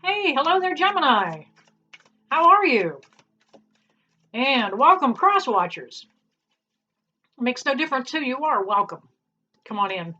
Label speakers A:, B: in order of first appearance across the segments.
A: Hey, hello there, Gemini. How are you? And welcome, cross watchers. Makes no difference who you are. Welcome. Come on in.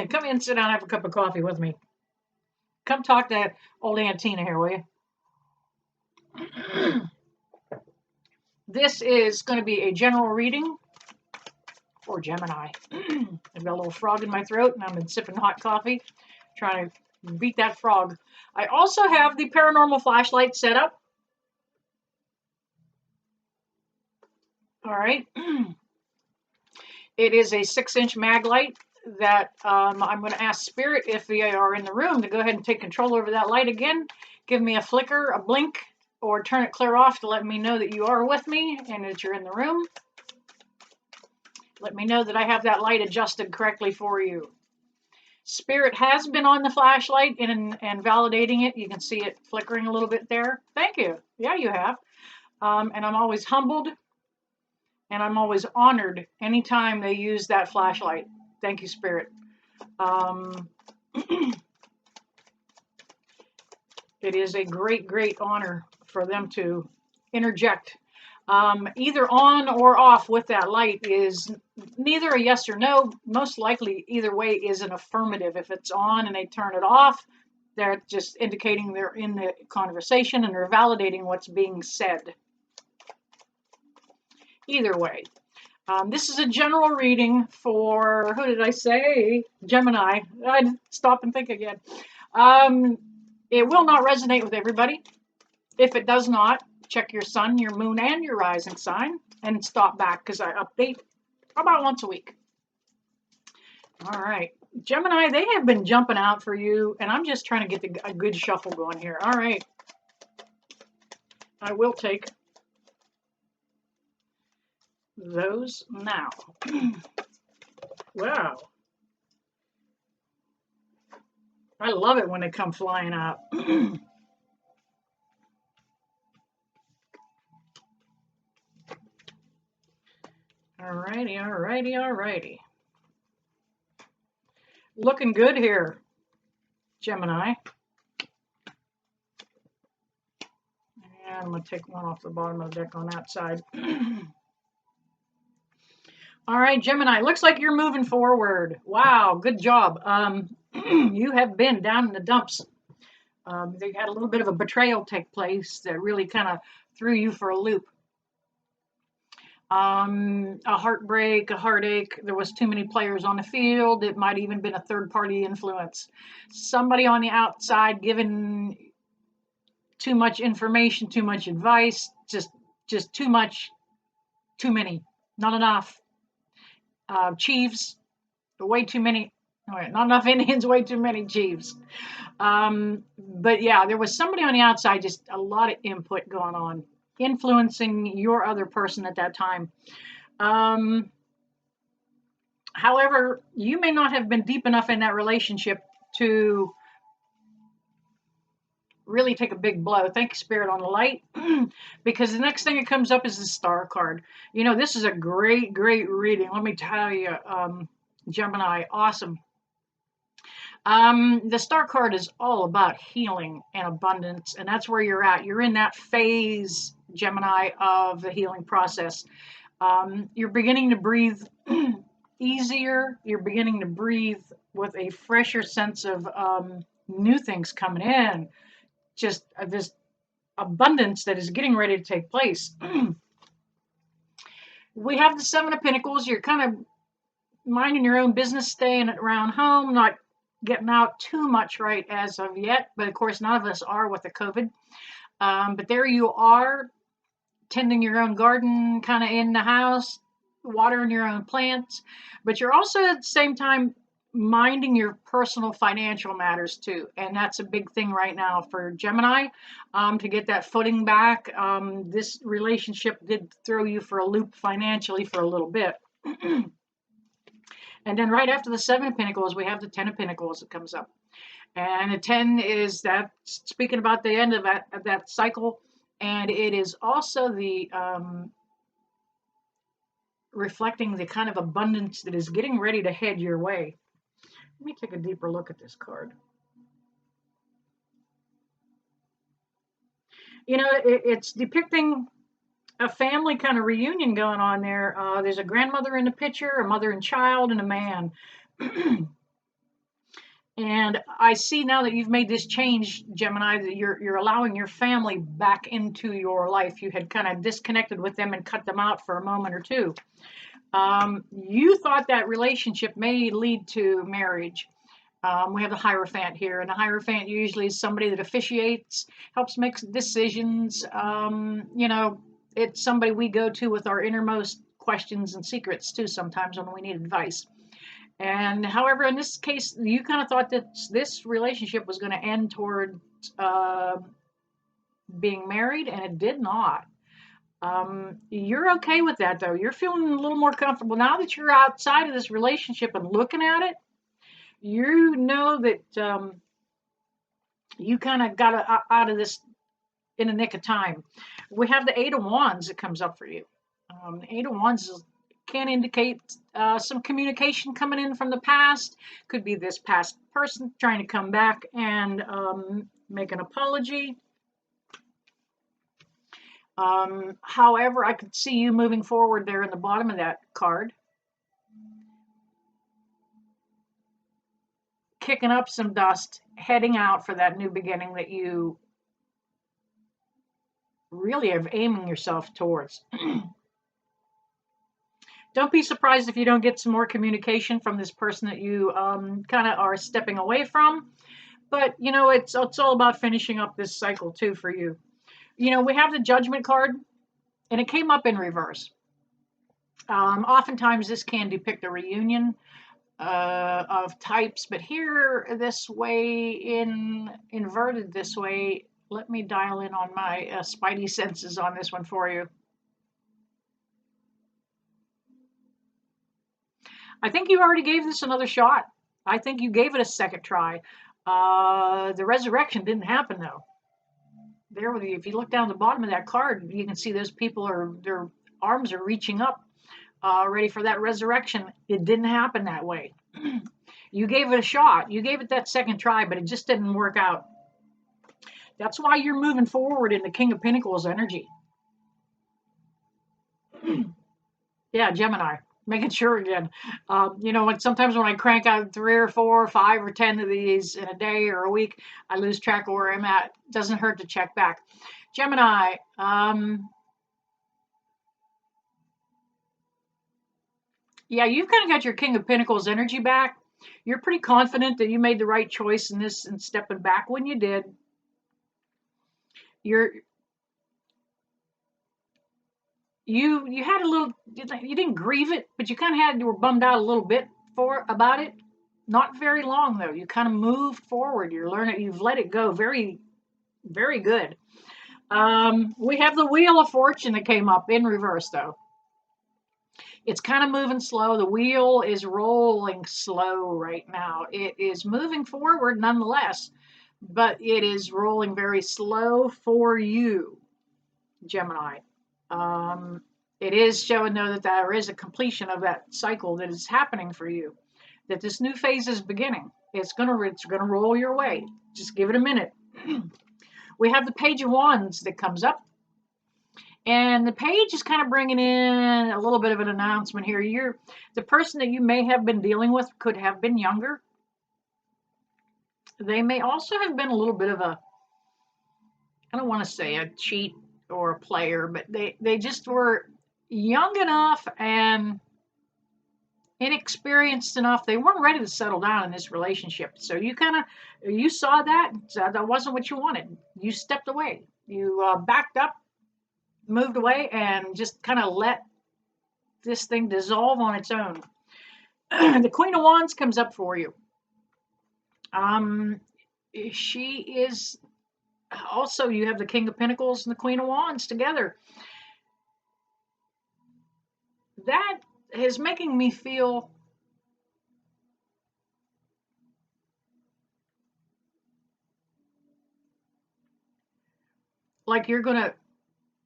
A: Come in, sit down, have a cup of coffee with me. Come talk to old Aunt Tina here, will you? This is going to be a general reading for Gemini. I've got a little frog in my throat, and I've been sipping hot coffee, trying to beat that frog. I also have the paranormal flashlight set up. All right. It is a 6-inch mag light that I'm going to ask Spirit, if they are in the room, to go ahead and take control over that light again. Give me a flicker, a blink, or turn it clear off to let me know that you are with me and that you're in the room. Let me know that I have that light adjusted correctly for you. Spirit has been on the flashlight and validating it. You can see it flickering a little bit there. Thank you. Yeah, you have. And I'm always humbled and I'm always honored anytime they use that flashlight. Thank you, Spirit. It is a great, great honor for them to interject. Either on or off with that light is neither a yes or no. Most likely, either way is an affirmative. If it's on and they turn it off, they're just indicating they're in the conversation and they're validating what's being said. Either way. This is a general reading for, who did I say? Gemini. I'd stop and think again. It will not resonate with everybody. If it does not, check your sun, your moon, and your rising sign and stop back because I update about once a week. All right. Gemini, they have been jumping out for you, and I'm just trying to get a good shuffle going here. All right. I will take those now. Wow. I love it when they come flying out. Alrighty, alrighty, alrighty. Looking good here, Gemini. And I'm going to take one off the bottom of the deck on that side. All right, Gemini, looks like you're moving forward. Wow, good job. You have been down in the dumps. They had a little bit of a betrayal take place that really kind of threw you for a loop. A heartbreak, a heartache. There was too many players on the field. It might even been a third-party influence. Somebody on the outside giving too much information, too much advice, just too much, too many, not enough. Chiefs, way too many. Not enough Indians, way too many Chiefs. But yeah, there was somebody on the outside, just a lot of input going on, influencing your other person at that time. However, you may not have been deep enough in that relationship to really take a big blow. Thank you, Spirit, on the light, because the next thing that comes up is the Star card. You know, this is a great, great reading. Let me tell you, Gemini, awesome. The Star card is all about healing and abundance, and that's where you're at. You're in that phase, Gemini, of the healing process. You're beginning to breathe easier. You're beginning to breathe with a fresher sense of new things coming in. Just this abundance that is getting ready to take place. We have the Seven of Pentacles. You're kind of minding your own business, staying around home, not getting out too much right as of yet. But of course, none of us are with the COVID. But there you are, tending your own garden, kind of in the house, watering your own plants. But you're also at the same time minding your personal financial matters too, and that's a big thing right now for Gemini, to get that footing back. This relationship did throw you for a loop financially for a little bit. And then right after the Seven of Pentacles, we have the Ten of Pentacles that comes up, and the 10 is that, speaking about the end of that cycle, and it is also the reflecting the kind of abundance that is getting ready to head your way. Let me take a deeper look at this card. It's depicting a family kind of reunion going on there. There's a grandmother in the picture, a mother and child, and a man. And I see now that you've made this change, Gemini, that you're allowing your family back into your life. You had kind of disconnected with them and cut them out for a moment or two. You thought that relationship may lead to marriage. We have the Hierophant here, and the Hierophant usually is somebody that officiates, helps make decisions. It's somebody we go to with our innermost questions and secrets too sometimes when we need advice. And however, in this case, you kind of thought that this relationship was going to end toward uh, being married, and it did not. You're okay with that, though. You're feeling a little more comfortable now that you're outside of this relationship and looking at it. You know that you kind of got out of this in a nick of time. We have the Eight of Wands that comes up for you. The Eight of Wands can indicate some communication coming in from the past. Could be this past person trying to come back and make an apology. However, I could see you moving forward there in the bottom of that card. Kicking up some dust, heading out for that new beginning that you really are aiming yourself towards. Don't be surprised if you don't get some more communication from this person that you kind of are stepping away from. But it's all about finishing up this cycle too for you. We have the Judgment card, and it came up in reverse. Oftentimes, this can depict a reunion of types, but here this way, inverted this way. Let me dial in on my spidey senses on this one for you. I think you already gave this another shot. I think you gave it a second try. The resurrection didn't happen though. There, if you look down the bottom of that card, you can see those people their arms are reaching up, ready for that resurrection. It didn't happen that way. You gave it a shot. You gave it that second try, but it just didn't work out. That's why you're moving forward in the King of Pentacles energy. Yeah, Gemini. Making sure again. Sometimes when I crank out 3 or 4 or 5 or 10 of these in a day or a week, I lose track of where I'm at. Doesn't hurt to check back. Gemini. Yeah, you've kind of got your King of Pentacles energy back. You're pretty confident that you made the right choice in this and stepping back when you did. You had a little, you didn't grieve it, but you were bummed out a little bit about it. Not very long though. You kind of moved forward. You're learning. You've let it go. Very, very good. We have the Wheel of Fortune that came up in reverse though. It's kind of moving slow. The wheel is rolling slow right now. It is moving forward nonetheless, but it is rolling very slow for you, Gemini. It is showing though that there is a completion of that cycle that is happening for you, that this new phase is beginning. It's gonna roll your way. Just give it a minute. We have the Page of Wands that comes up, and the page is kind of bringing in a little bit of an announcement here. The person that you may have been dealing with could have been younger. They may also have been a little bit of a, I don't want to say a cheat or a player, but they just were young enough and inexperienced enough. They weren't ready to settle down in this relationship. So you saw that wasn't what you wanted. You stepped away. You backed up, moved away, and just kind of let this thing dissolve on its own. The Queen of Wands comes up for you. She is also, you have the King of Pentacles and the Queen of Wands together. That is making me feel like you're going to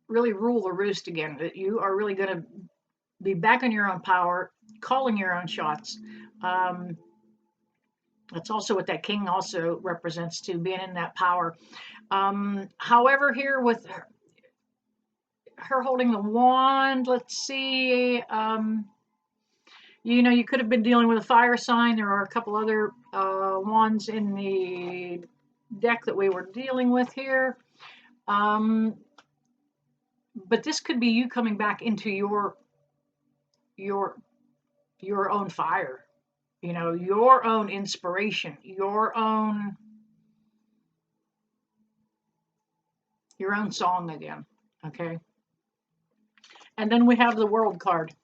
A: really rule the roost again, that you are really going to be back in your own power, calling your own shots. That's also what that king also represents too, being in that power. However, here with her holding the wand, let's see. You could have been dealing with a fire sign. There are a couple other wands in the deck that we were dealing with here. But this could be you coming back into your own fire, your own inspiration, your own song again. Okay. And then we have the world card.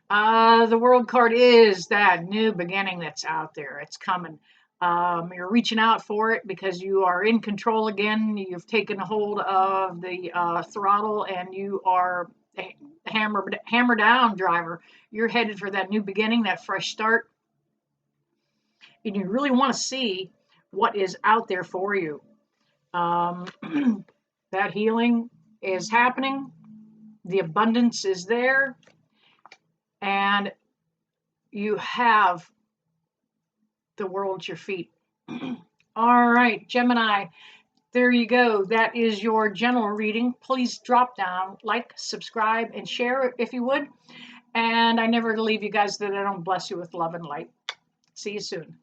A: The world card is that new beginning that's out there. It's coming. You're reaching out for it because you are in control again. You've taken hold of the throttle and you are a hammer down driver. You're headed for that new beginning, that fresh start. And you really want to see what is out there for you. That healing is happening. The abundance is there. And you have the world at your feet. All right, Gemini, there you go. That is your general reading. Please drop down, like, subscribe, and share if you would. And I never leave you guys that I don't bless you with love and light. See you soon.